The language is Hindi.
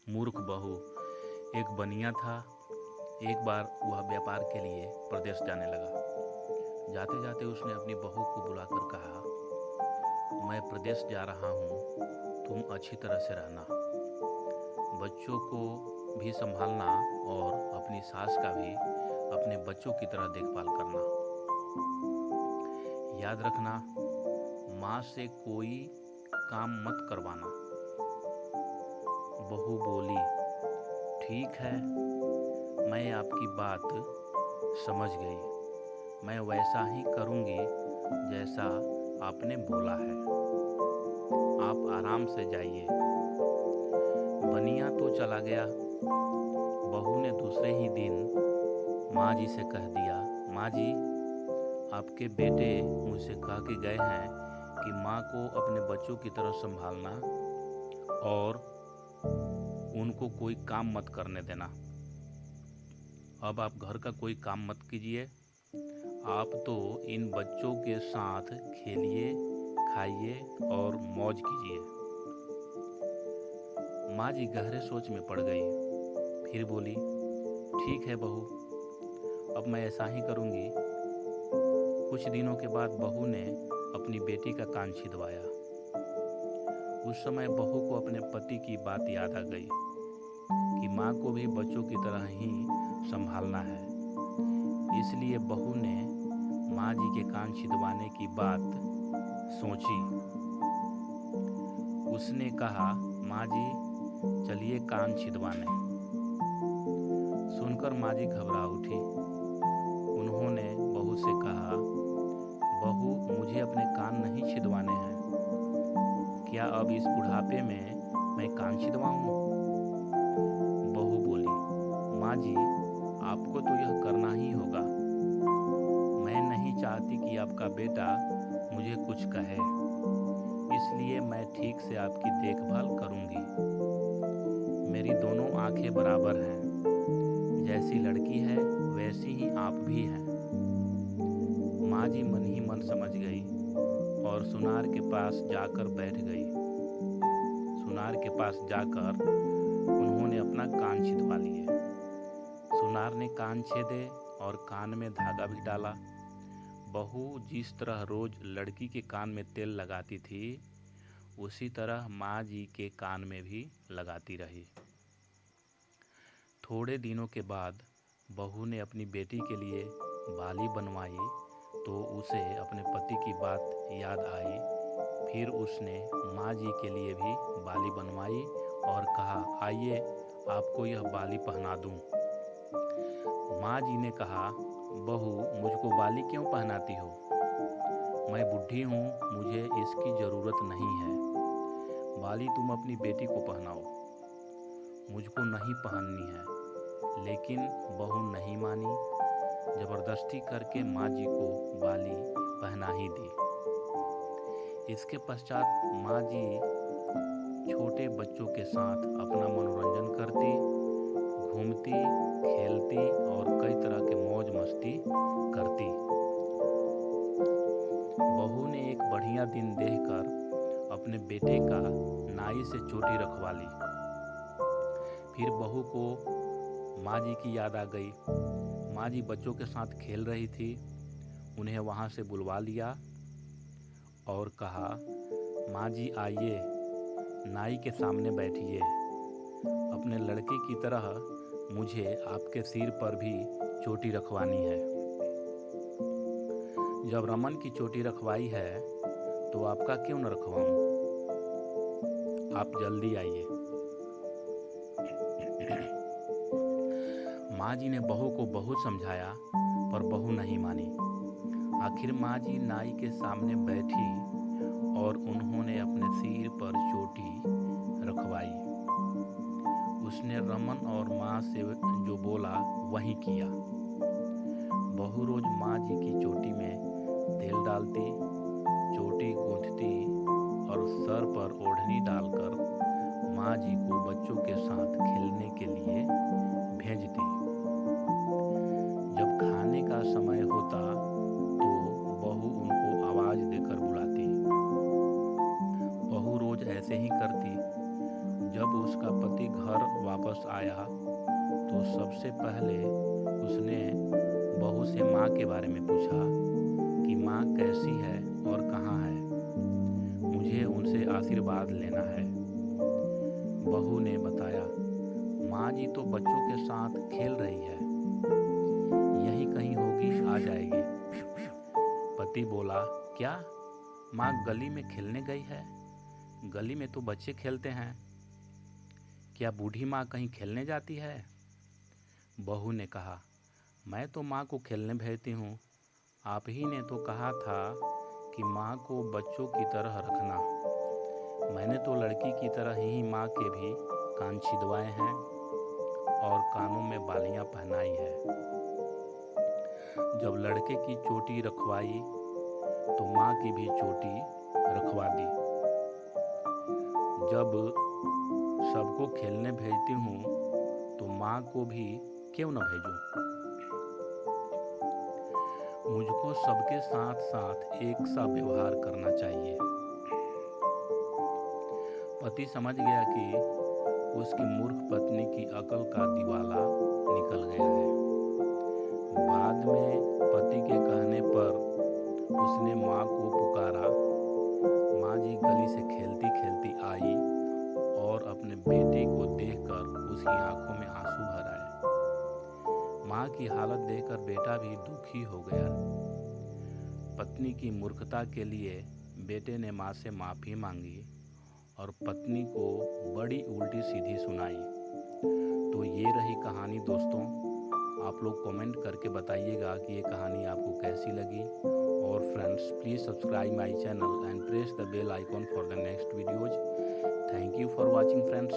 मूर्ख बहू। एक बनिया था। एक बार वह व्यापार के लिए प्रदेश जाने लगा। जाते जाते उसने अपनी बहू को बुलाकर कहा, मैं प्रदेश जा रहा हूँ, तुम अच्छी तरह से रहना, बच्चों को भी संभालना और अपनी सास का भी अपने बच्चों की तरह देखभाल करना। याद रखना, माँ से कोई काम मत करवाना। बहू बोली, ठीक है, मैं आपकी बात समझ गई, मैं वैसा ही करूँगी जैसा आपने बोला है, आप आराम से जाइए। बनिया तो चला गया। बहू ने दूसरे ही दिन माँ जी से कह दिया, माँ जी, आपके बेटे मुझसे कह के गए हैं कि माँ को अपने बच्चों की तरह संभालना और उनको कोई काम मत करने देना। अब आप घर का कोई काम मत कीजिए, आप तो इन बच्चों के साथ खेलिए, खाइए और मौज कीजिए। माँ जी गहरे सोच में पड़ गई। फिर बोली, ठीक है बहू, अब मैं ऐसा ही करूँगी। कुछ दिनों के बाद बहू ने अपनी बेटी का कान छिदवाया। उस समय बहू को अपने पति की बात याद आ गई कि माँ को भी बच्चों की तरह ही संभालना है। इसलिए बहू ने माँ जी के कान छिदवाने की बात सोची। उसने कहा, माँ जी, चलिए कान छिदवाने। सुनकर माँ जी घबरा उठी। उन्होंने बहू से कहा, बहू, मुझे अपने कान नहीं छिदवाने हैं, क्या अब इस बुढ़ापे में मैं कान छिदवाऊं? बहू बोली, माँ जी, आपको तो यह करना ही होगा, मैं नहीं चाहती कि आपका बेटा मुझे कुछ कहे, इसलिए मैं ठीक से आपकी देखभाल करूंगी। मेरी दोनों आंखें बराबर हैं, जैसी लड़की है वैसी ही आप भी हैं। माँ जी मन ही मन समझ गई और सुनार के पास जाकर बैठ गई। सुनार के पास जाकर उन्होंने अपना कान छिदवा लिए। सुनार ने कान छेदे और कान में धागा भी डाला। बहू जिस तरह रोज लड़की के कान में तेल लगाती थी, उसी तरह माँ जी के कान में भी लगाती रही। थोड़े दिनों के बाद बहू ने अपनी बेटी के लिए बाली बनवाई तो उसे अपने पति की बात याद आई। फिर उसने माँ जी के लिए भी बाली बनवाई और कहा, आइए आपको यह बाली पहना दूं। माँ जी ने कहा, बहू, मुझको बाली क्यों पहनाती हो? मैं बुढ़ी हूँ, मुझे इसकी ज़रूरत नहीं है। बाली तुम अपनी बेटी को पहनाओ, मुझको नहीं पहननी है। लेकिन बहू नहीं मानी। जबरदस्ती करके माँ जी को बाली पहना ही दी। इसके पश्चात माँ जी छोटे बच्चों के साथ अपना मनोरंजन करती, घूमती, खेलती और कई तरह के मौज मस्ती करती। बहू ने एक बढ़िया दिन देखकर अपने बेटे का नाई से चोटी रखवा ली। फिर बहू को माँ जी की याद आ गई। माँ जी बच्चों के साथ खेल रही थी। उन्हें वहाँ से बुलवा लिया और कहा, माँ जी आइए, नाई के सामने बैठिए। अपने लड़के की तरह मुझे आपके सिर पर भी चोटी रखवानी है। जब रमन की चोटी रखवाई है तो आपका क्यों न रखवाऊं? आप जल्दी आइए। माँ जी ने बहू को बहुत समझाया पर बहू नहीं मानी। आखिर माँ जी नाई के सामने बैठी और उन्होंने अपने सिर पर चोटी रखवाई। उसने रमन और माँ से जो बोला वही किया। बहू रोज माँ जी की चोटी में तेल डालती, चोटी गूंथती और सर पर ओढ़नी डालकर माँ जी को बच्चों के साथ खेलने के लिए भेजती। जब खाने का समय होता तो बहू उनको आवाज़ देकर बुलाती। बहू रोज ऐसे ही करती। जब उसका पति घर वापस आया तो सबसे पहले उसने बहू से माँ के बारे में पूछा कि माँ कैसी है और कहाँ है, मुझे उनसे आशीर्वाद लेना है। बहू ने बताया, माँ जी तो बच्चों के साथ खेल रही है, यहीं कहीं होगी, आ जाएगी। पति बोला, क्या माँ गली में खेलने गई है? गली में तो बच्चे खेलते हैं, क्या बूढ़ी माँ कहीं खेलने जाती है? बहू ने कहा, मैं तो माँ को खेलने भेजती हूँ, आप ही ने तो कहा था कि माँ को बच्चों की तरह रखना। मैंने तो लड़की की तरह ही माँ के भी कान छिदवाए हैं और कानों में बालियाँ पहनाई है। जब लड़के की चोटी रखवाई तो माँ की भी चोटी रखवा दी। जब सबको खेलने भेजती हूँ तो माँ को भी क्यों न भेजूं? मुझको सबके साथ साथ एक सा व्यवहार करना चाहिए। पति समझ गया कि उसकी मूर्ख पत्नी की अकल का दिवाला निकल गया है। बाद में पति के कहने पर उसने माँ को पुकारा। माँ जी गली से खेलती खेलती आई और अपने बेटे को देखकर उसकी आंखों में आंसू भर आए। माँ की हालत देखकर बेटा भी दुखी हो गया। पत्नी की मूर्खता के लिए बेटे ने माँ से माफ़ी मांगी और पत्नी को बड़ी उल्टी सीधी सुनाई। तो ये रही कहानी दोस्तों। आप लोग कमेंट करके बताइएगा कि ये कहानी आपको कैसी लगी। और friends, please subscribe my channel and press the bell icon for the next videos. Thank you for watching friends.